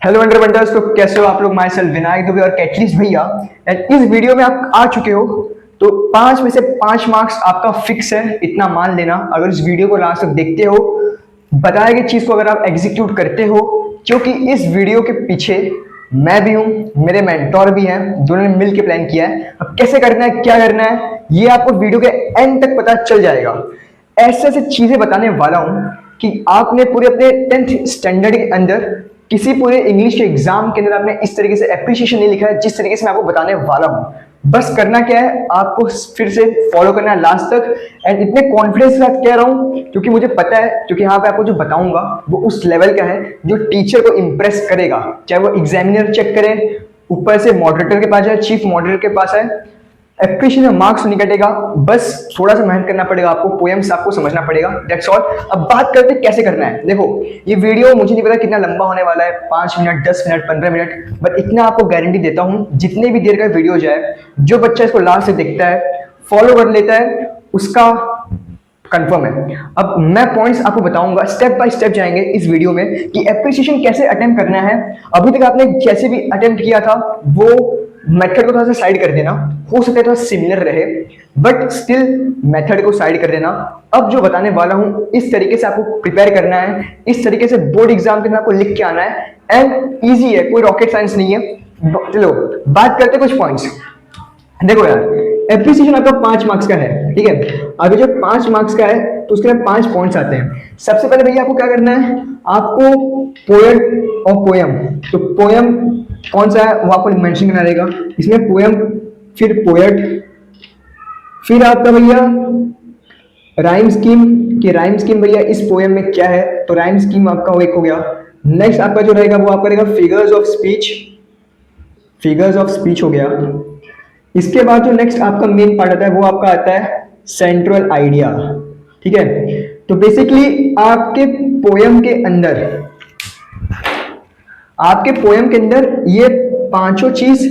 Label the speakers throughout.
Speaker 1: Hello wonder wonders, तो कैसे हो आप लोग। माई सेल्फ विनायक दुबे और कैटलिस्ट भैया। एंड इस वीडियो में आप आ चुके हो तो 5 में से 5 मार्क्स आपका फिक्स है, इतना मान लेना। अगर इस वीडियो को लास्ट तक देखते हो, बताए गई चीज को अगर आप एग्जीक्यूट करते हो, क्योंकि इस वीडियो के पीछे मैं भी हूँ, मेरे मेंटोर भी हैं, दोनों ने मिलकर प्लान किया है। अब कैसे करना है, क्या करना है, ये आपको वीडियो के एंड तक पता चल जाएगा। ऐसे ऐसे चीजें बताने वाला हूं कि आपने पूरे अपने 10th स्टैंडर्ड के अंदर किसी पूरे इंग्लिश के एग्जाम के अंदर आपने इस तरीके से एप्रिसिएशन नहीं लिखा है जिस तरीके से मैं आपको बताने वाला हूं। बस करना क्या है, आपको फिर से फॉलो करना है लास्ट तक। एंड इतने कॉन्फिडेंस के साथ कह रहा हूं क्योंकि मुझे पता है, क्योंकि यहाँ पे आपको जो बताऊंगा वो उस लेवल का है जो टीचर को इंप्रेस करेगा, चाहे वो एग्जामिनर चेक करे, ऊपर से मॉडरेटर के पास जाए, चीफ मॉडरेटर के पास है। एप्रिशिएशन मार्क्स नहीं कटेगा, बस थोड़ा सा मेहनत करना पड़ेगा आपको, पोएम्स आपको समझना पड़ेगा, दैट्स ऑल। अब बात करते हैं कैसे करना है। देखो, ये वीडियो मुझे नहीं पता कितना लंबा होने वाला है, 5 मिनट, 10 मिनट, 15 मिनट, बट इतना आपको गारंटी देता हूं, जितने भी देर का वीडियो जाए, जो बच्चा इसको लास्ट से देखता है, फॉलो कर लेता है, उसका कंफर्म है। अब मैं पॉइंट्स आपको बताऊंगा, स्टेप बाय स्टेप जाएंगे इस वीडियो में कि एप्रिसिएशन कैसे अटेम्प्ट करना है। अभी तक आपने जैसे भी अटेम्प्ट किया था वो मेथड को थोड़ा सा साइड कर देना, हो सकता है थोड़ा सिमिलर रहे, बट स्टिल मेथड को साइड कर देना। अब जो बताने वाला हूं, इस तरीके से आपको प्रिपेयर करना है, इस तरीके से बोर्ड एग्जाम के अंदर आपको लिख के आना है। एंड इजी है, कोई रॉकेट साइंस नहीं है। चलो बात करते कुछ पॉइंट्स। देखो यार, एप्रिसिएशन आपका 5 मार्क्स का है, ठीक है। अभी जो 5 मार्क्स का है तो उसके लिए 5 पॉइंट्स आते हैं। सबसे पहले भैया आपको क्या करना है, आपको पोएट और पोयम, तो पोयम कौन सा है वो आपको मेंशन करना रहेगा। इसमें पोयम, फिर पोएट, फिर आपका भैया राइम स्कीम, कि राइम स्कीम भैया इस पोयम में क्या है, तो राइम स्कीम आपका वो एक हो गया। नेक्स्ट आपका जो रहेगा वो आपका रहेगा figures of speech, figures of speech हो गया। इसके बाद जो नेक्स्ट आपका मेन पार्ट आता है वो आपका आता है सेंट्रल आइडिया, ठीक है। तो बेसिकली आपके पोयम के अंदर, आपके पोयम के अंदर ये पांचों चीज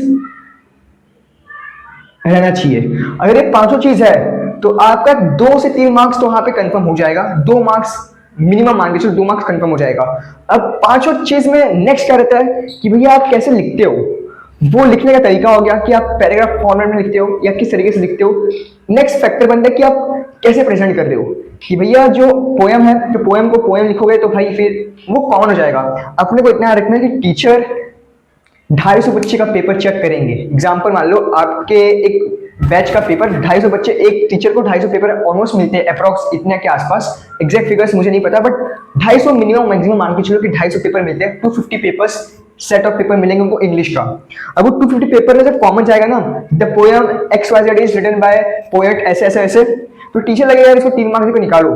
Speaker 1: रहना चाहिए। अगर ये पांचों चीज है तो आपका 2 से 3 मार्क्स तो वहां पे कंफर्म हो जाएगा, 2 मार्क्स मिनिमम मान के चलो, 2 मार्क्स कंफर्म हो जाएगा। अब पांचों चीज में नेक्स्ट क्या रहता है कि भैया आप कैसे लिखते हो, वो लिखने का तरीका हो गया कि आप पैराग्राफ फॉर्मेट में लिखते हो या किस तरीके से लिखते हो। नेक्स्ट फैक्टर बनता है कि आप कैसे प्रेजेंट कर रहे हो, कि भैया जो पोयम है, तो पोयम को पोयम लिखोगे तो भाई फिर वो कॉमन हो जाएगा। अपने को इतना रखना है कि टीचर 250 बच्चे का पेपर चेक करेंगे। एग्जाम्पल मान लो आपके एक बैच का पेपर 250 बच्चे, एक टीचर को 250 पेपर ऑलमोस्ट मिलते हैं, अप्रॉक्स इतने के आसपास, एग्जैक्ट फिगर्स मुझे नहीं पता, बट 250 मिनिमम मैक्सिमम मान के चलो कि 250 पेपर मिलते हैं। 250 पेपर्स सेट ऑफ पेपर मिलेंगे उनको इंग्लिश का। अब वो 250 पेपर में जब कॉमन जाएगा ना, the poem XYZ is written by poet ऐसे ऐसे ऐसे, तो टीचर लगेगा इसको 3 मार्क्स को निकालो।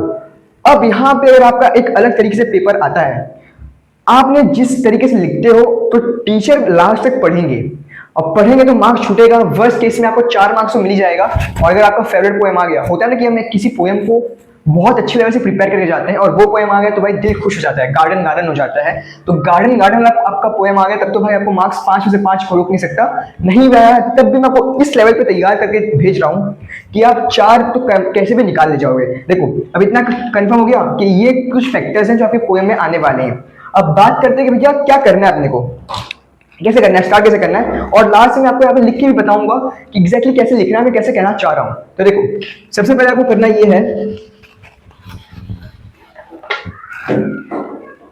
Speaker 1: अब यहाँ पे अगर आपका एक अलग तरीके से पेपर आता है, आपने जिस तरीके से लिखते हो तो टीचर लास्ट तक पढ़ेंगे, और पढ़ेंगे तो मार्क्स छूटेगा। वर्स्ट केस में आपको 4 मार्क्स तो मिल ही जाएगा। और अगर आपका फेवरेट पोएम आ गया, होता है ना कि हम किसी पोएम को बहुत अच्छे लेवल से प्रिपेयर करके जाते हैं और वो पोएम आ गया तो भाई दिल खुश हो जाता है, गार्डन गार्डन हो जाता है। तो गार्डन गार्डन आपका पोएम आ गया तब तो भाई आपको मार्क्स 5 में से 5 को रोक नहीं सकता। नहीं गया तब भी मैं आपको इस लेवल पे तैयार करके भेज रहा हूँ कि आप 4 तो कैसे भी निकाल ले जाओगे। देखो अब इतना कंफर्म हो गया कि ये कुछ फैक्टर्स हैं जो आपके पोएम में आने वाले हैं। अब बात करते हैं कि भैया क्या करना है अपने को, कैसे करना है, स्टार्ट कैसे करना है, और लास्ट में आपको यहाँ पे लिख के भी बताऊंगा कि एग्जैक्टली कैसे लिखना है, मैं कैसे कहना चाह रहा हूँ। तो देखो सबसे पहले आपको करना ये है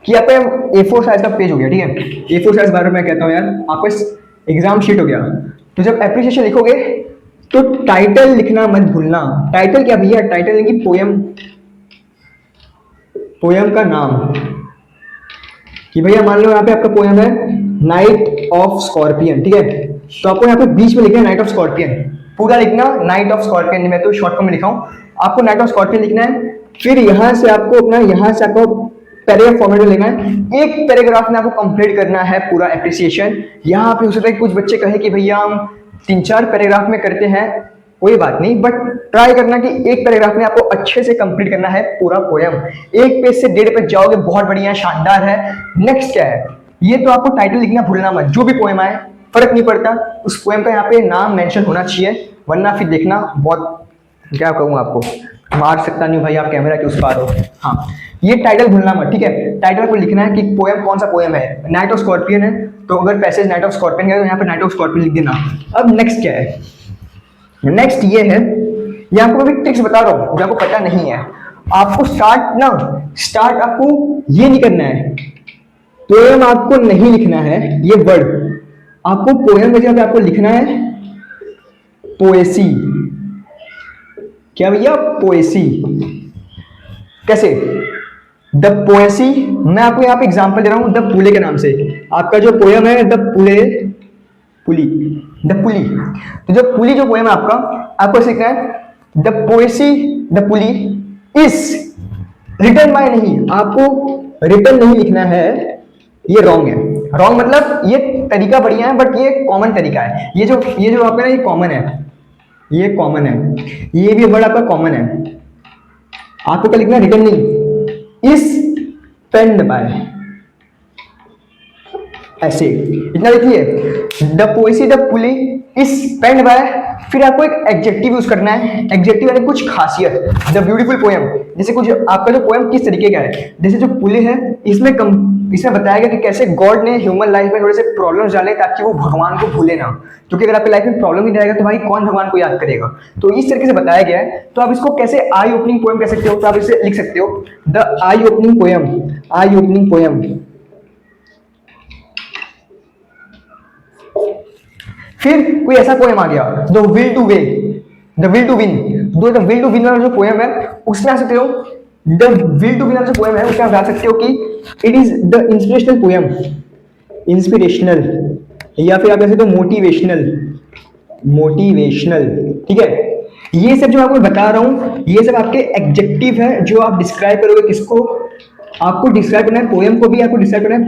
Speaker 1: कि आपका A4 साइज का पेज हो गया, ठीक है। A4 साइज बार मैं कहता हूँ यार, आपको एग्जाम शीट हो गया। तो जब एप्रिसिएशन लिखोगे तो टाइटल लिखना मत भूलना। टाइटल क्या भैया, टाइटल लिखी पोयम, पोयम का नाम, कि भैया मान लो यहाँ पे आपका पोयम है नाइट ऑफ स्कॉर्पियन, ठीक है। तो आपको यहाँ पे बीच में लिखना है नाइट ऑफ स्कॉर्पियन, पूरा लिखना नाइट ऑफ स्कॉर्पियन, मैं तो शॉर्ट फॉर्म में लिखा हूँ, आपको नाइट ऑफ स्कॉर्पियन लिखना है। फिर यहाँ से आपको अपना, यहाँ से आपको पैराग्राफ फॉर्मेट में लिखना है। एक पैराग्राफ में आपको कंप्लीट करना है पूरा एप्रिसिएशन। यहाँ पे हो सकता है कुछ बच्चे कहे कि भैया हम 3-4 पैराग्राफ में करते हैं, कोई बात नहीं, बट ट्राई करना कि एक पैराग्राफ में आपको अच्छे से कंप्लीट करना है पूरा पोयम। 1 पेज से 1.5 पेज जाओगे, बहुत बढ़िया, शानदार है। नेक्स्ट क्या है, ये तो आपको टाइटल लिखना भूलना मत, जो भी पोयम आए फर्क नहीं पड़ता, उस पोयम का यहाँ पे नाम मेंशन होना चाहिए, वरना फिर देखना बहुत, क्या कहूँ आपको, मार सकता नहीं भाई, आप कैमरा के उस पार हो। हाँ, ये टाइटल भूलना मत, ठीक है। टाइटल को लिखना है कि पोएम कौन सा पोएम है। नाइट ऑफ स्कॉर्पियन है तो अगर पैसेज नाइट ऑफ स्कॉर्पियन का है तो यहाँ पे नाइट ऑफ स्कॉर्पियन लिख देना। अब नेक्स्ट क्या है, नेक्स्ट ये है, ये आपको अभी ट्रिक्स बता रहा हूँ जो आपको पता नहीं है। आपको स्टार्ट आपको ये नहीं करना है, पोएम आपको नहीं लिखना है, ये वर्ड आपको पोएम की जगह आपको लिखना है पोएसी। क्या भैया, पोएसी। कैसे, द पोएसी, मैं आपको यहाँ पे एग्जांपल दे रहा हूँ द पुले के नाम से। आपका जो पोएम है द पुली, तो जो पुली जो पोएम है आपका, आपको सीखना है the poesy the pulley is written by, नहीं, आपको रिटन नहीं लिखना है, ये रॉन्ग है। रॉन्ग मतलब ये तरीका बढ़िया है बट ये कॉमन तरीका है। ये जो आपका ना ये कॉमन है, ये कॉमन है, ये भी वर्ड आपका कॉमन है। आपको क्या लिखना है, रिटन नहीं, इज पेन्ड बाय, ऐसे इतना लिखिए, the poesy the pulley is penned by. फिर आपको एक एडजेक्टिव यूज करना है, एडजेक्टिव यानी कुछ खासियत। द ब्यूटीफुल पोएम, जैसे कुछ आपका जो पोएम किस तरीके का है, जैसे जो पुले है इसमें बताया गया कि कैसे गॉड ने ह्यूमन लाइफ में थोड़े से प्रॉब्लम्स डाले ताकि वो भगवान को भूले ना, क्योंकि अगर आपकी लाइफ में प्रॉब्लम नहीं रहेगा तो भाई कौन भगवान को याद करेगा। तो इस तरीके से बताया गया है। तो आप इसको कैसे आई ओपनिंग पोएम कह सकते हो, तो आप इसे लिख सकते हो द आई ओपनिंग पोएम। फिर कोई ऐसा पोएम आ गया the will to win, the will to win वाला जो पोएम है उसमें आ सकते हो द विल टू विन वाला जो पोएम है उसमें आप आ सकते हो कि it is the inspirational poem, inspirational, या फिर आप कह सकते हो मोटिवेशनल, ठीक है। ये सब जो आपको बता रहा हूं ये सब आपके एडजेक्टिव है जो आप डिस्क्राइब करोगे किसको, आपको डिस्क्राइब करना है पोएम को भी, आपको डिस्क्राइब करना है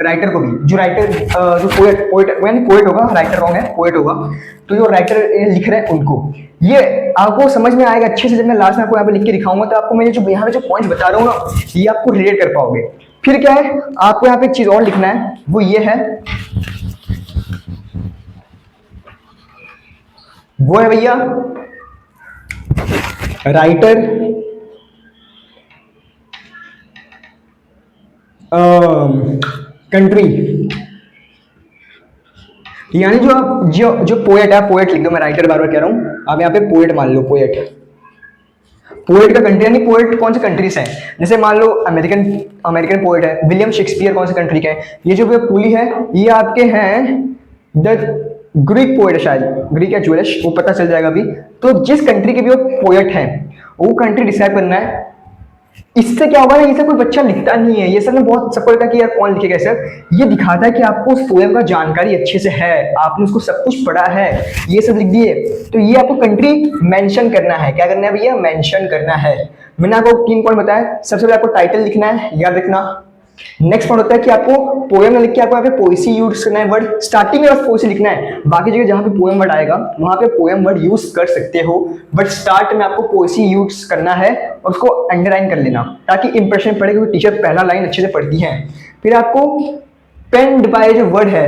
Speaker 1: राइटर को भी। जो राइटर जो पोएट होगा, राइटर रॉन्ग है, पोएट होगा, तो जो राइटर लिख रहे हैं उनको। ये आपको समझ में आएगा अच्छे से जब मैं लास्ट में आपको यहाँ पे लिख के दिखाऊंगा, तो आपको मैं जो यहाँ पे जो पॉइंट्स बता रहा हूँ ना ये आपको रिलेट कर पाओगे। फिर क्या है, आपको यहाँ पे एक चीज और लिखना है, वो ये है, वो है भैया राइटर कंट्री, यानी जो आप जो पोएट है, पोएट लिख दो, मैं राइटर बार बार कह रहा हूं, आप यहाँ पे पोएट मान लो, पोएट का कंट्री, यानी पोएट कौन से कंट्रीज है। जैसे मान लो अमेरिकन पोएट है विलियम शेक्सपियर, कौन से कंट्री का है। ये जो पुली है ये आपके हैं द ग्रीक पोएट है, शायद ग्रीक या ज्वेलिश, वो पता चल जाएगा अभी। तो जिस कंट्री के भी वो पोएट है वो कंट्री डिसाइड करना है। इससे क्या होगा ना, ये सब कोई बच्चा लिखता नहीं है, ये सब में बहुत सबको लगता है कि यार कौन लिखेगा सर। ये दिखाता है कि आपको उस पोएम का जानकारी अच्छे से है, आपने उसको सब कुछ पढ़ा है, ये सब लिख दिए। तो ये आपको कंट्री मेंशन करना है। क्या करना है भैया, मेंशन करना है। मैंने आपको 3 पॉइंट बताया। सबसे पहले आपको टाइटल लिखना है, याद रखना। नेक्स्ट पॉइंट होता है कि आपको पोएम में लिख के आपको यहाँ पे पोएसी यूज करना है, वर्ड स्टार्टिंग में बस पोएसी लिखना है, बाकी जगह जहाँ पे पोएम वर्ड आएगा वहां पे पोएम वर्ड यूज कर सकते हो, बट स्टार्ट में आपको पोएसी यूज करना है और उसको अंडरलाइन कर लेना ताकि इंप्रेशन पड़े, क्योंकि टीचर पहला लाइन अच्छे से पढ़ती है। फिर आपको पेन्ड बाय जो वर्ड है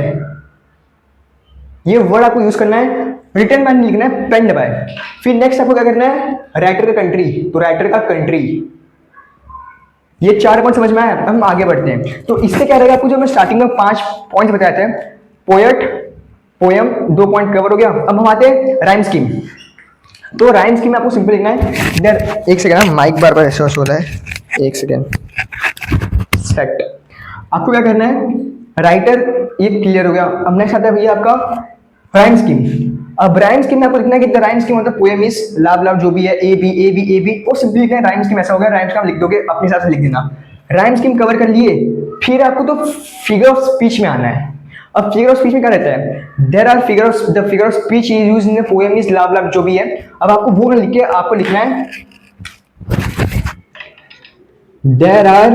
Speaker 1: ये वर्ड आपको यूज करना है, रिटन बाय नहीं लिखना है, पेन्ड बाय। फिर नेक्स्ट आपको क्या करना है, राइटर का कंट्री, तो राइटर का कंट्री। ये 4 पॉइंट समझ में आया, हम आगे बढ़ते हैं। तो इससे क्या रहेगा, आपको जो मैं स्टार्टिंग में 5 पॉइंट बताए थे, पोएट, पोएम, 2 पॉइंट कवर हो गया। अब हम आते हैं राइम स्कीम। तो राइम स्कीम में आपको सिंपल लिखना है, इधर एक सेकंड, माइक बार बार ऐसे हो रहा है, एक सेकंड, सेट। आपको क्या करना है, राइटर ये क्लियर हो गया। अब नेक्स्ट आता है भैया आपका राइम स्कीम। अब राइम स्कीम में आपको लिखना है कि द राइम स्कीम मतलब पोएम इज लाभ जो भी है ए बी वो सिंपली लिखना है। राइम स्कीम ऐसा हो गया, राइम स्कीम लिख दोगे अपने हिसाब से लिख देना। राइम स्कीम कवर कर लिए, फिर आपको तो फिगर ऑफ स्पीच में आना है। अब फिगर ऑफ स्पीच में क्या रहता है, there are the figure of speech is used in the poem is लाभ जो भी है। अब आपको वो लिख के आपको लिखना है there are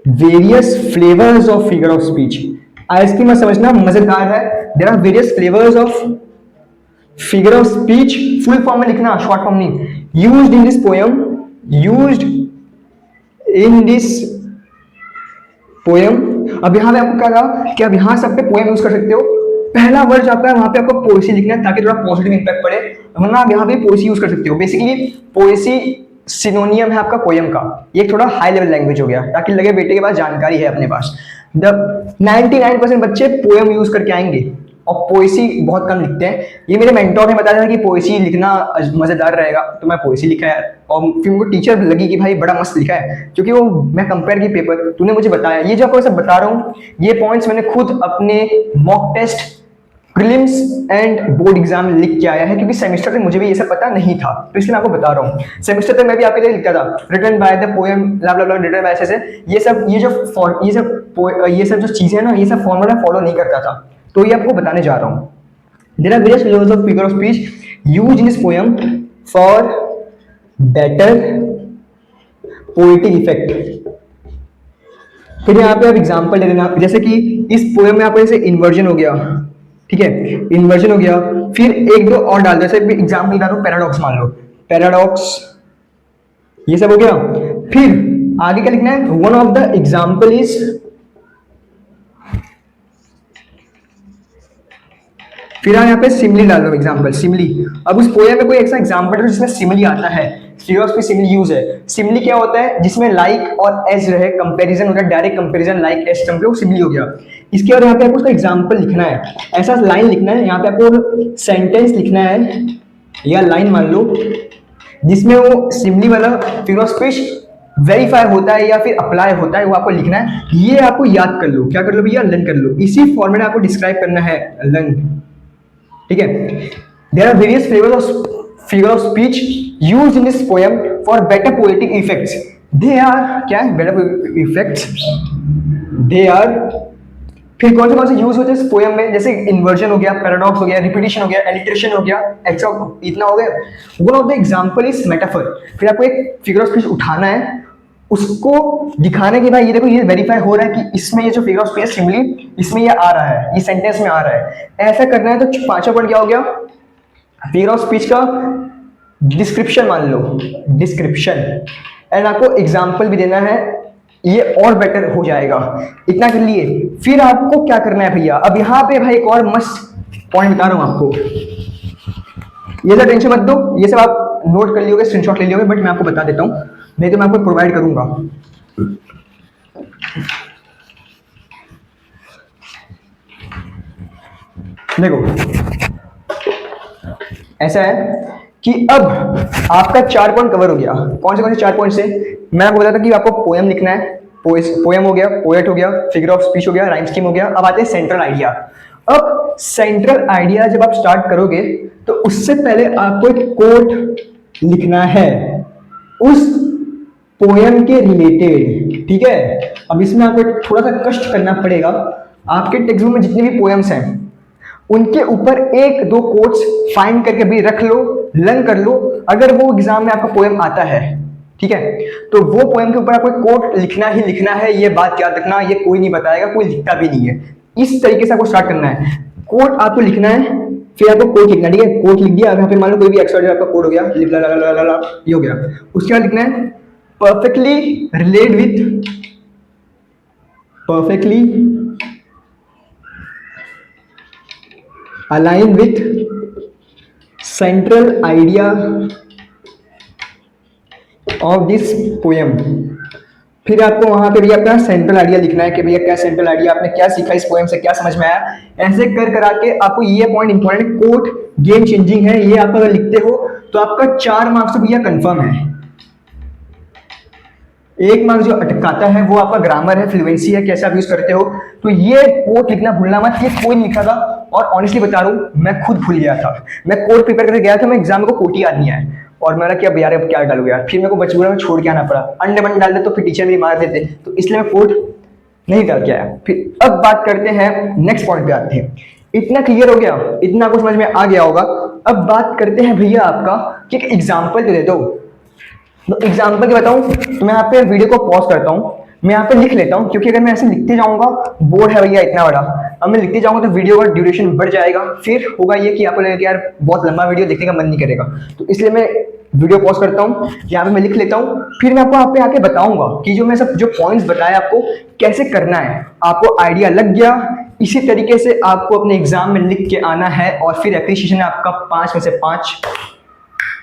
Speaker 1: various flavours of figure of speech. Ice cream में समझना मजेदार है। There are various flavours of figure of speech, full form में लिखना, शॉर्ट फॉर्म नहीं। Used in this poem, used in this poem. अब यहां पे आपको क्या कहा कि आप यहां सब पे पोएम यूज कर सकते हो, पहला वर्ड जो आपका है वहां पे आपको पोएसी लिखना है ताकि थोड़ा पॉजिटिव इंपैक्ट पड़े, वरना आप यहाँ पे पोएसी यूज कर सकते हो। बेसिकली पोएसी सिनोनियम है आपका पोयम का, ये थोड़ा हाई लेवल लैंग्वेज हो गया ताकि लगे बेटे के पास जानकारी है अपने पास। द 99% बच्चे पोयम यूज करके आएंगे और पोएसी बहुत कम लिखते हैं। ये मेरे मेंटोर ने बताया था कि पोएसी लिखना मजेदार रहेगा, तो मैं पोएसी लिखा है और फिर उनको टीचर लगी कि भाई बड़ा मस्त लिखा है, क्योंकि वो मैं कंपेयर की पेपर तूने मुझे बताया। ये जो आपको सब बता रहा हूँ ये पॉइंट्स मैंने खुद अपने mock test, prelims and board exam लिख के आया है, क्योंकि सेमेस्टर तक मुझे भी ये सब पता नहीं था, तो इसलिए मैं आपको बता रहा हूँ। सेमेस्टर तक मैं भी आपके लिए लिखता था written by the poem blah blah blah written by ऐसे ये सब, ये सब जो चीजें हैं ना, ये सब फॉर्मूला फॉलो नहीं करता था, तो ये आपको बताने जा रहा हूँ। There are various figures of speech used in this poem for better poetic effect. फिर यहाँ पे आप एग्जांपल ले लेना, जैसे कि इस पोएम में आपको जैसे इन्वर्जन हो गया, ठीक है, इन्वर्जन हो गया, फिर एक दो और डाल दो, जैसे एग्जांपल बता दो पैराडॉक्स मान लो, पैराडॉक्स, ये सब हो गया। फिर आगे क्या लिखना है, one of the example is, फिर यहाँ पे सिमिली डाल दो, एग्जांपल सिमिली। अब उस पोएम में कोई ऐसा एग्जांपल जिसमें सिमिली आता है, figure of speech simile use है। सिमिली क्या होता है, जिसमें लाइक और एज रहे, कंपैरिजन होता है, डायरेक्ट कंपैरिजन लाइक एज समझो, सिमिली हो गया। इसके बाद यहाँ पे आपको उसका एग्जांपल लिखना है, ऐसा लाइन लिखना है, यहाँ पे आपको सेंटेंस लिखना है या लाइन मान लो जिसमें वो सिमिली वाला फिगर ऑफ स्पीच वेरीफाई होता है या फिर अप्लाई होता है, वो आपको लिखना है। ये आपको याद कर लो, क्या कर लो भैया, लर्न कर लो। इसी फॉर्मेट आपको डिस्क्राइब करना है, लर्न, ठीक है। There are various figure of speech used in this poem for better poetic effects. They are क्या है, बेटर इफेक्ट्स, दे आर। फिर कौन से यूज होते हैं इस पोएम में, जैसे इन्वर्जन हो गया, पैराडॉक्स हो गया, रिपीटिशन हो गया, एलिट्रेशन हो गया, एक्स्ट्रा इतना हो गया। One of the example is metaphor. फिर आपको एक फिगर ऑफ स्पीच उठाना है, उसको दिखाना कि भाई ये देखो ये वेरीफाई हो रहा है कि इसमें ये जो फिगर ऑफ स्पीच सिमिली इसमें ये आ रहा है, ये सेंटेंस में आ रहा है, ऐसा करना है। तो पांचवा पॉइंट क्या हो गया, फिगर ऑफ स्पीच का डिस्क्रिप्शन मान लो, डिस्क्रिप्शन, एंड आपको एग्जांपल भी देना है, ये और बेटर हो जाएगा। इतना कर लिए, फिर आपको क्या करना है भैया, अब यहाँ पे भाई एक और मस्त पॉइंट बता रहा हूं आपको, ये सब टेंशन मत दो, ये सब आप नोट कर लियोगे, स्क्रीनशॉट ले लियोगे, बट मैं आपको बता देता हूं, नहीं तो मैं आपको प्रोवाइड करूंगा। देखो ऐसा है कि अब आपका 4 पॉइंट कवर हो गया। कौन से 4 पॉइंट से, मैं आपको बताता कि आपको पोएम लिखना है, पोएम हो गया, पोएट हो गया, फिगर ऑफ स्पीच हो गया, राइम स्कीम हो गया। अब आते हैं सेंट्रल आइडिया। अब सेंट्रल आइडिया जब आप स्टार्ट करोगे तो उससे पहले आपको एक कोट लिखना है उस पोएम के रिलेटेड, ठीक है। अब इसमें आपको थोड़ा सा कष्ट करना पड़ेगा, आपके टेक्स्ट बुक में जितने भी पोएम्स हैं उनके ऊपर एक दो कोट्स फाइंड करके भी रख लो, लर्न कर लो। अगर वो एग्जाम में आपका पोएम आता है, ठीक है, तो वो पोएम के ऊपर आपको कोट लिखना ही लिखना है। ये बात याद रखना, ये कोई नहीं बताएगा, कोई लिखता भी नहीं है। इस तरीके से आपको स्टार्ट करना है, कोट आपको लिखना है, फिर आपको कोट लिखना है, ठीक है। कोट लिख दिया, यहाँ पे मान लो कोई भी एक्स्ट्रा आपका कोड हो गया, ये हो गया। उसके बाद लिखना है perfectly relate with, perfectly align with central idea of this poem। फिर आपको वहां पे भी अपना सेंट्रल आइडिया लिखना है कि भैया क्या सेंट्रल आइडिया, आपने क्या सीखा इस पोएम से, क्या समझ में आया। ऐसे कर करा के आपको ये point important, quote game changing है, ये आप अगर लिखते हो तो आपका 4 मार्क्स तो भैया कंफर्म है। 1 मार्क्स जो अटकाता है वो आपका ग्रामर है, फ्लुएंसी है, कैसे आप यूज करते हो। तो ये कोट लिखना भूलना मत, ये कोई नहीं लिखा था, और ऑनेस्टली बता रहा हूं मैं खुद भूल गया था। मैं कोट प्रिपेयर करके गया था, मैं एग्जाम को कोट ही याद नहीं आया, और मैंने क्या यार अब क्या डालूंगा यार, फिर मेरे को बचपन में छोड़ के आना पड़ा। अंडे बंडे डाल दे तो फिर टीचर भी मार देते, तो इसलिए मैं कोट नहीं डाल के आया। फिर अब बात करते हैं नेक्स्ट पॉइंट पे आते हैं। इतना क्लियर हो गया, इतना कुछ समझ में आ गया होगा। अब बात करते हैं भैया आपका कि एक एग्जाम्पल तो दे दो। तो एग्जाम्पल की बताऊं तो मैं यहाँ पे वीडियो को पॉज करता हूँ, मैं यहाँ पे लिख लेता हूँ, क्योंकि अगर मैं ऐसे लिखते जाऊंगा, बोर्ड है भैया इतना बड़ा, अब मैं लिखते जाऊंगा तो वीडियो का ड्यूरेशन बढ़ जाएगा, फिर होगा ये कि आपको लगेगा कि यार बहुत लंबा वीडियो देखने का मन नहीं करेगा। तो इसलिए मैं वीडियो पॉज करता हूँ, यहाँ पे मैं लिख लेता हूँ, फिर मैं आपको यहाँ पे आके बताऊंगा कि जो मैं सब जो पॉइंट्स बताया आपको कैसे करना है। आपको आइडिया लग गया, इसी तरीके से आपको अपने एग्जाम में लिख के आना है और फिर एप्रिसिएशन आपका 5 में से 5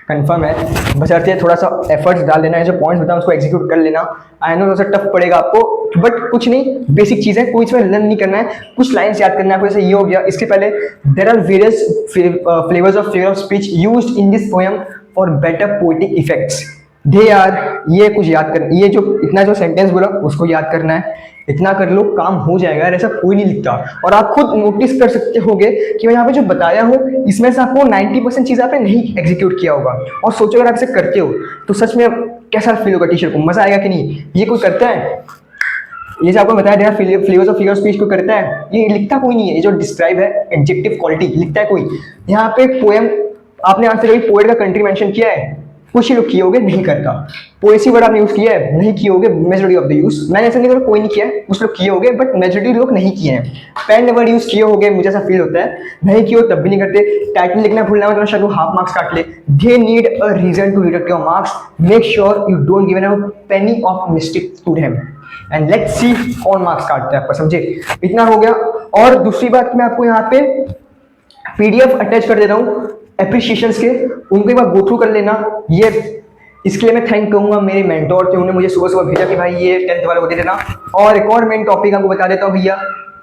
Speaker 1: कंफर्म है। बशर्ते थोड़ा सा एफर्ट्स डाल देना है, जो पॉइंट्स बताऊं उसको एग्जीक्यूट कर लेना। आई नो थोड़ा सा टफ पड़ेगा आपको, बट कुछ नहीं, बेसिक चीज़ है, कोई इसमें लर्न नहीं करना है, कुछ लाइन्स याद करना है आपको। जैसे ये हो गया, इसके पहले there are various flavours of figure of speech used in this poem for better poetic effects. They are, ये कुछ याद कर, ये जो इतना जो सेंटेंस बोला उसको याद करना है, इतना कर लो काम हो जाएगा। ऐसा कोई नहीं लिखता, और आप खुद नोटिस कर सकते होगे कि मैं यहाँ पे जो बताया हो इसमें से आपको 90% चीज़ आपने नहीं एग्जीक्यूट किया होगा। और सोचो अगर आप इसे करते हो तो सच में कैसा फील होगा, टीचर को मजा आएगा कि नहीं। ये कोई करता है, ये जो आपको बताया फ्लेवर्स ऑफ फिगर स्पीच को करता है, ये लिखता कोई नहीं है। ये जो डिस्क्राइब है एडजेक्टिव क्वालिटी लिखता है कोई। यहाँ पे पोएम आपने आज से कभी पोएट का कंट्री मेंशन किया है? कुछ ही लोग किए होगे, नहीं करता। पोएसी वर्ड आपने यूज किया है? नहीं किए होगे, मेजॉरिटी ऑफ द यूज। मैंने ऐसा नहीं कहा कोई नहीं किया है, कुछ लोग किए होगे, बट मेजॉरिटी लोग नहीं किए हैं। पेन वर्ड यूज किए होगे, मुझे ऐसा फील होता है, नहीं किए हो तब भी नहीं करते। टाइटल लिखना भूलना है तो शायद वो हाफ मार्क्स काट ले। They need a reason to deduct your marks, make sure you don't give a penny of mistake to them and let's see कौन मार्क्स काटता है आपका, समझे। इतना हो गया। और दूसरी बात, मैं आपको यहाँ पे पीडीएफ अटैच कर दे रहा हूँ एप्रिशिएशंस के, उनको एक बार गो थ्रू कर लेना। ये इसके लिए मैं थैंक करूंगा मेरे मेंटोर थे, उन्होंने मुझे सुबह सुबह भेजा कि भाई ये 10th वाले को दे देना। और एक और मेन टॉपिक आपको बता देता हूँ भैया,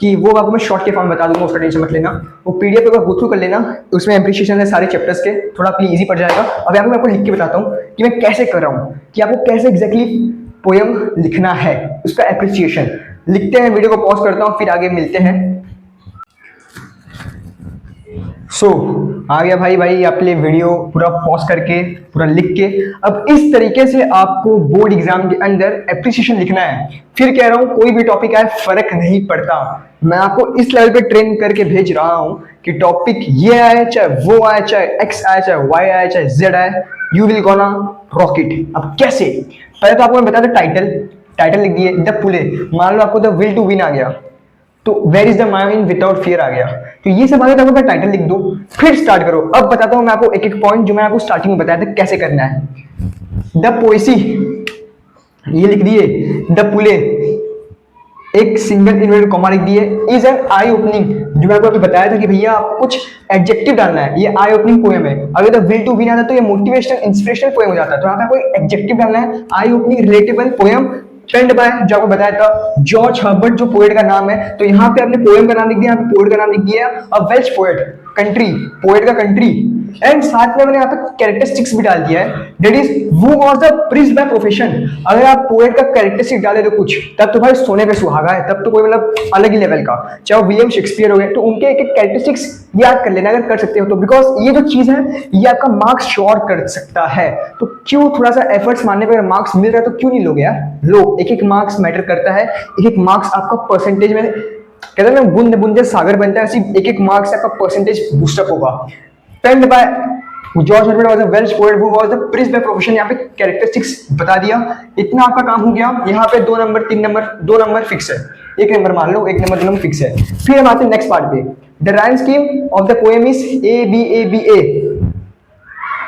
Speaker 1: कि वो आपको मैं शॉर्ट के फॉर्म बता दूंगा, उसका टेंशन मत लेना। वो पीडीएफ एक बार गो थ्रू कर लेना, उसमें एप्रिशिएशन है सारे चैप्टर्स के, थोड़ा आपके ईजी पड़ जाएगा। अब मैं आपको लिख के बताता हूँ कि मैं कैसे कर रहा हूँ, कि आपको कैसे एग्जैक्टली पोएम लिखना है, उसका एप्रिसिएशन लिखते हैं। वीडियो को पॉज करता हूँ, फिर आगे मिलते हैं। सो आ गया भाई आपके लिए वीडियो पूरा पॉज करके, पूरा लिख के। अब इस तरीके से आपको बोर्ड एग्जाम के अंदर एप्रिसिएशन लिखना है। फिर कह रहा हूँ कोई भी टॉपिक आए फर्क नहीं पड़ता, मैं आपको इस लेवल पे ट्रेन करके भेज रहा हूँ कि टॉपिक ये आए चाहे वो आए, चाहे एक्स आए चाहे वाई आए चाहे जेड आए, you will gonna rock it. अब कैसे? पहले तो आपको मैं बता दूं, टाइटल लिख दिए द पुले। मान लो आपको द विल टू विन आ गया, तो where is the mind without fear आ गया। तो ये सब बातें आपको टाइटल लिख दो, फिर स्टार्ट करो। अब बताता हूं मैं आपको एक एक पॉइंट जो मैं आपको स्टार्टिंग में बताया था कैसे करना है। द पोएसी, ये लिख दिए। द पुले, एक सिंगल इन्वर्टेड कॉमा लिख दिए। इज एन आई ओपनिंग, जो मैं आपको अभी बताया था कि भैया आपको कुछ एडजेक्टिव डालना है, ये आई ओपनिंग पोएम है। अगर द विल टू विन आता तो ये मोटिवेशनल इंस्पिरेशनल पोएम हो जाता। तो यहाँ पे कोई एडजेक्टिव डालना है, आई ओपनिंग रिलेटेबल पोएम, पेंड बाय, जो आपको बताया था जॉर्ज हर्बर्ट, जो पोएट का नाम है। तो यहाँ पे आपने पोएम का नाम लिख दिया, यहाँ पे पोएट का नाम लिख दिया, और वेल्श पोएट, कंट्री, पोएट का कंट्री। एंड साथ में मैंने यहाँ पे कैरेक्टरिस्टिक्स भी डाल दिया है, that is who was the prince by profession. अगर आप पोएट का कैरेक्टरिस्टिक डाले तो कुछ, तब तो भाई सोने पे सुहागा है, तब तो कोई मतलब अलग ही लेवल का। चाहे विलियम शेक्सपियर हो गए, तो उनके एक एक कैरेक्टरिस्टिक्स याद कर लेना अगर कर सकते हो तो, बिकॉज ये जो चीज है ये आपका मार्क्स श्योर कर सकता है। तो क्यों थोड़ा सा एफर्ट्स मारने पर मार्क्स मिल रहा है तो क्यों नहीं लोगे यार, लो। एक एक मार्क्स मैटर करता है, एक एक मार्क्स आपका परसेंटेज में, कहते हैं ना बूंद बूंद सागर बनता है, ऐसी एक एक मार्क्स आपका परसेंटेज बूस्टअप होगा। Penned by George Herbert was a Welsh poet who was the prince by profession. यहाँ पे कैरेक्टरिस्टिक्स बता दिया, इतना आपका काम हो गया। यहाँ पे 2 नंबर 3 नंबर 2 नंबर फिक्स है, 1 नंबर मान लो, 1 नंबर 2 नंबर फिक्स है। फिर हम आते हैं नेक्स्ट पार्ट पे। The rhyme scheme of the poem is A.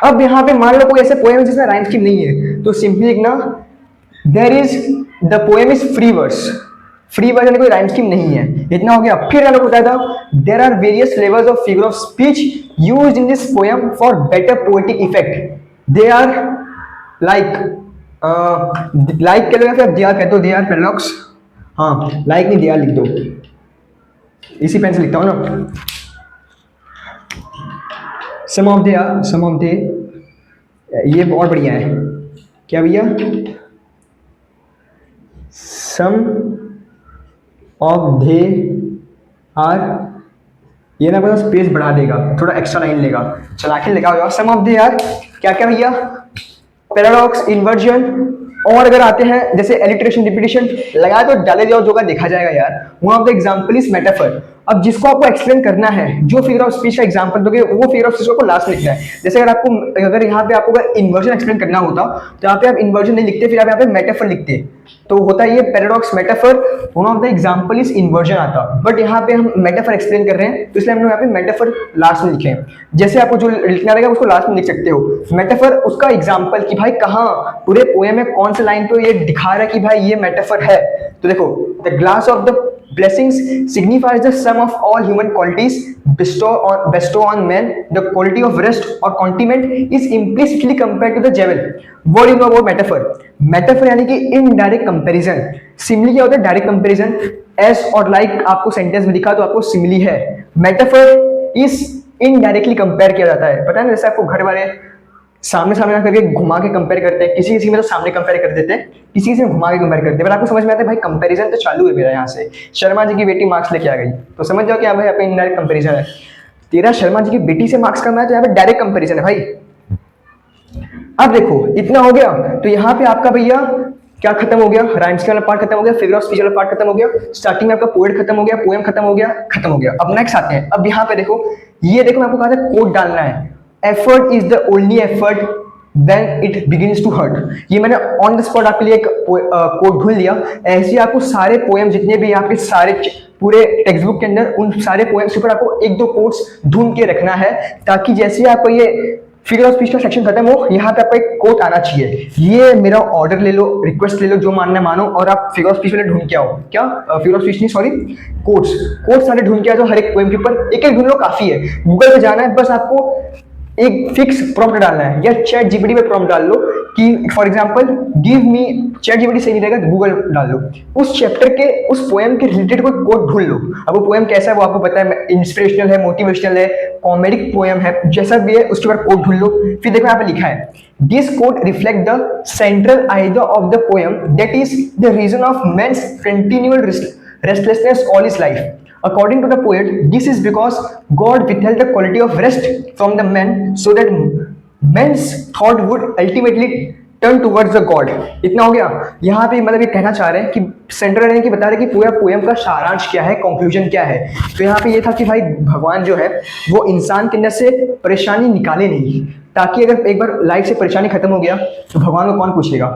Speaker 1: अब यहाँ पे मान लो कोई ऐसे पोएम है जिसमें राइम स्कीम नहीं है, तो सिंपली लिखना there is the poem is free verse. Free verse यानी कोई राइम स्कीम नहीं है, इतना हो गया। फिर मैंने बताया था there are various flavours of figure of speech used in this poem for better poetic effect. They are like कह लो या फिर दे आर कह दो, दे आर पैराडॉक्स। हाँ, लाइक नहीं, दे आर लिख दो, इसी पेन से लिखता हूँ ना। सम ऑफ दे, ये बहुत बढ़िया है। क्या भैया? सम ऑफ दे आर, ये ना बस स्पेस बढ़ा देगा, थोड़ा एक्स्ट्रा लाइन लेगा, चला के लिखा होगा। सम ऑफ दे आर क्या क्या भैया? पैराडॉक्स, इन्वर्जन, और अगर आते हैं जैसे एलिट्रेशन, रिपीटिशन लगा तो डाले जाओ, जो का देखा जाएगा यार। One of the example is metaphor. अब जिसको आपको एक्सप्लेन करना है, जो फिगर ऑफ स्पीच का एग्जांपल दोगे वो फिगर ऑफ स्पीच को लास्ट में लिखना है। जैसे अगर यहाँ पे आपको इन्वर्जन एक्सप्लेन करना होता तो यहाँ पे आप इन्वर्जन नहीं लिखते, फिर आप यहाँ पे मेटाफर लिखते, तो होता ये paradox metaphor. One of the example is inversion आता, बट यहाँ पे हम मेटाफर एक्सप्लेन कर रहे हैं तो इसलिए हमने यहाँ पे मेटाफर लास्ट में लिखे हैं। जैसे आपको जो लिखना रहेगा उसको लास्ट में लिख सकते हो। मेटाफर उसका एग्जांपल कि भाई कहाँ पूरे पोएम में कौन से लाइन पे ये दिखा रहा है कि भाई ये मेटाफर है। तो देखो, the glass of the Blessings signifies the sum of all human qualities bestow on man. The quality of rest or contentment is implicitly compared to the jewel. What do you know about metaphor? Metaphor यानी कि indirect comparison. Simile क्या होता है? Direct comparison. S और like आपको sentence में दिखा तो आपको सिमिली है. मेटाफर इस इनडायरेक्टली कंपेयर किया जाता है. पता है ना, जैसे आपको घर वाले सामने सामने ना करके घुमा के कंपेयर करते हैं. किसी किसी में तो सामने कंपेयर कर देते हैं, किसी किसी में घुमा के कंपेयर करते हैं. पर आपको समझ में आता है भाई कंपैरिजन तो चालू है मेरा. यहाँ से शर्मा जी की बेटी मार्क्स लेके आ गई तो समझ जाओ कि यहाँ भाई आपका इनडायरेक्ट कंपैरिजन है. तेरा शर्मा जी की बेटी से मार्क्स कम है तो यहाँ पे डायरेक्ट कंपैरिजन है भाई. अब देखो इतना हो गया तो यहाँ पे आपका भैया क्या खत्म हो गया? राइम्स वाला पार्ट खत्म हो गया, फिगर ऑफ स्पीच वाला पार्ट खत्म हो गया, स्टार्टिंग में आपका पोएट खत्म हो गया, पोएम खत्म हो गया, खत्म हो गया. अब नेक्स्ट आते हैं. अब यहाँ पे देखो, ये देखो मैं आपको कहा था कोट डालना है. Effort is the only effort when it begins to hurt. ये मैंने ऑन द स्पॉट आपके लिए एक कोट ढूंढ लिया. ऐसे ही आपको सारे पोएम जितने भी आपके सारे पूरे टेक्स्ट बुक के अंदर उन सारे पोएम्स के ऊपर आपको एक दो कोट्स ढूंढ के रखना है, ताकि जैसे ही आपको ये फिगर ऑफ स्पीच का सेक्शन खत्म हो, यहाँ पे आपको एक कोट आना चाहिए. ये मेरा ऑर्डर ले लो, रिक्वेस्ट ले लो, जो मानना मानो, और आप फिगर ऑफ स्पीच वाले ढूंढ के आओ. क्या फिगर ऑफ स्पीच नहीं, सॉरी, कोट्स सारे ढूंढ के आओ. हर एक पोएम के ऊपर एक एक ढूंढ लो, काफी है. गूगल पे जाना है, बस आपको एक फिक्स प्रॉम्प्ट डालना है, या चैट जीपीटी पे प्रॉम्प्ट डाल लो कि for example give me. Chat GPT सही नहीं रहेगा तो गूगल डाल लो. उस चैप्टर के उस पोएम के रिलेटेड कोई कोट ढूंढ लो. अब वो पोएम कैसा है वो आपको पता है, इंस्पिरेशनल है, मोटिवेशनल है, कॉमेडिक पोएम है, जैसा भी है उसके बाद कोट ढूंढ लो. फिर देखो यहाँ पे लिखा है, this quote reflect the central idea of the poem that is the reason of men's continual restlessness all his life. According to the poet, this is because God withheld the quality of rest from the men so that men's thought would ultimately turn towards the God. इतना हो गया. यहाँ पे मतलब ये कहना चाह रहे हैं कि सेंट्रल यानी कि बता रहे हैं कि पूरा पोएम का सारांश क्या है, कंक्लूजन क्या है. तो यहाँ पे ये था कि भाई भगवान जो है वो इंसान के अंदर से परेशानी निकाले नहीं, ताकि अगर एक बार लाइफ से परेशानी खत्म हो गया तो भगवान को कौन पूछेगा.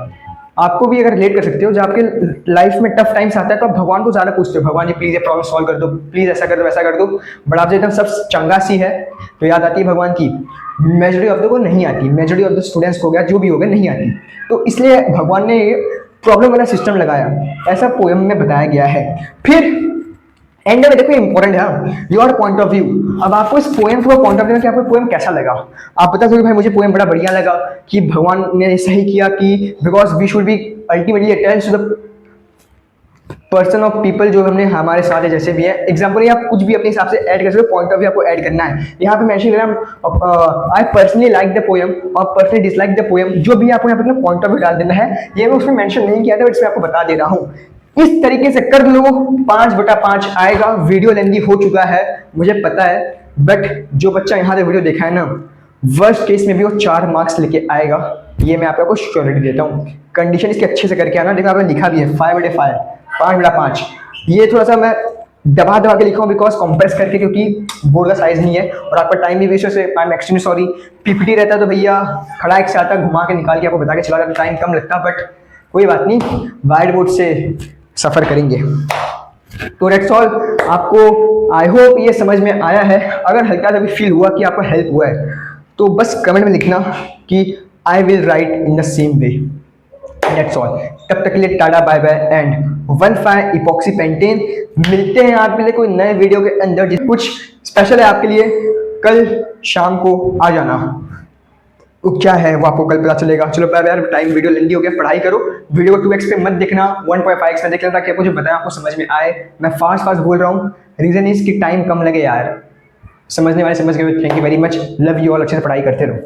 Speaker 1: आपको भी अगर रिलेट कर सकते हो, जब आपके लाइफ में टफ टाइम्स आता है तो आप भगवान को ज्यादा पूछते हो, भगवान जी प्लीज ये प्रॉब्लम सॉल्व कर दो, प्लीज ऐसा कर दो वैसा कर दो. बट आप जब एकदम सब चंगा सी है तो याद आती है भगवान की. मेजॉरिटी ऑफ द को नहीं आती, मेजॉरिटी ऑफ द स्टूडेंट्स को गया, जो भी हो गया, नहीं आती. तो इसलिए भगवान ने प्रॉब्लम वाला सिस्टम लगाया, ऐसा पोएम में बताया गया है. फिर एंड में देखो इंपॉर्टेंट है योर पॉइंट ऑफ व्यू. अब आपको इस पोएम का पॉइंट ऑफ व्यू कि आपको पोएम कैसा लगा. आप बता सकते भाई मुझे पोएम बड़ा बढ़िया लगा, कि भगवान ने सही किया, कि because we should be ultimately attached to the person of people जो हमने हमारे साथ है, जैसे भी है. एग्जाम्पल आप कुछ भी अपने हिसाब से ऐड कर सकते हो, पॉइंट ऑफ व्यू आपको ऐड करना है. यहाँ पे मेंशन करा I personally like the poem और पर्सनली डिसलाइक द पोएम, जो भी आपको यहाँ पे अपना पॉइंट ऑफ व्यू डाल देना है. ये मैं उसमें मेंशन नहीं किया था, बट इसमें आपको बता दे रहा हूँ. इस तरीके से कर लो, 5/5 आएगा. वीडियो लेंदी हो चुका है मुझे पता है, बट जो बच्चा यहाँ से वीडियो देखा है ना, वर्स्ट केस में भी वो 4 मार्क्स लेके आएगा. ये मैं आपको श्योरिटी देता हूँ. कंडीशन इसके अच्छे से करके आना. देखो आपने लिखा भी है 5/5, 5/5. ये थोड़ा सा मैं दबा के लिखा हूँ बिकॉज कंप्रेस करके, क्योंकि बोर्ड का साइज नहीं है और आपका टाइम भी वेस्ट है. Time extremely sorry. पीपीटी रहता तो भैया खड़ा एक से आता, घुमा के निकाल के आपको बता के चला जाता, टाइम कम लगता. बट कोई बात नहीं, वाइट बोर्ड से सफर करेंगे. तो डेट्स ऑल. आपको आई होप ये समझ में आया है. अगर हल्का सा भी फील हुआ कि आपको हेल्प हुआ है तो बस कमेंट में लिखना कि I will write in the same way. That's all. तब तक के लिए टाटा bye bye and 1,5 epoxy pentane. मिलते हैं आपके लिए कोई नए वीडियो के अंदर. कुछ स्पेशल है आपके लिए, कल शाम को आ जाना. वो क्या है वो आपको कल पता चलेगा. चलो बाय बाय. टाइम वीडियो लेंदी हो गया, पढ़ाई करो. वीडियो को 2x पे मत देखना, 1.5x में देख लेना, ताकि आपको जो बताया आपको समझ में आए. मैं फास्ट बोल रहा हूँ, रीजन इज कि टाइम कम लगे यार. समझने वाले समझ गए. Thank you very much. Love you all. अच्छे से पढ़ाई करते रहो.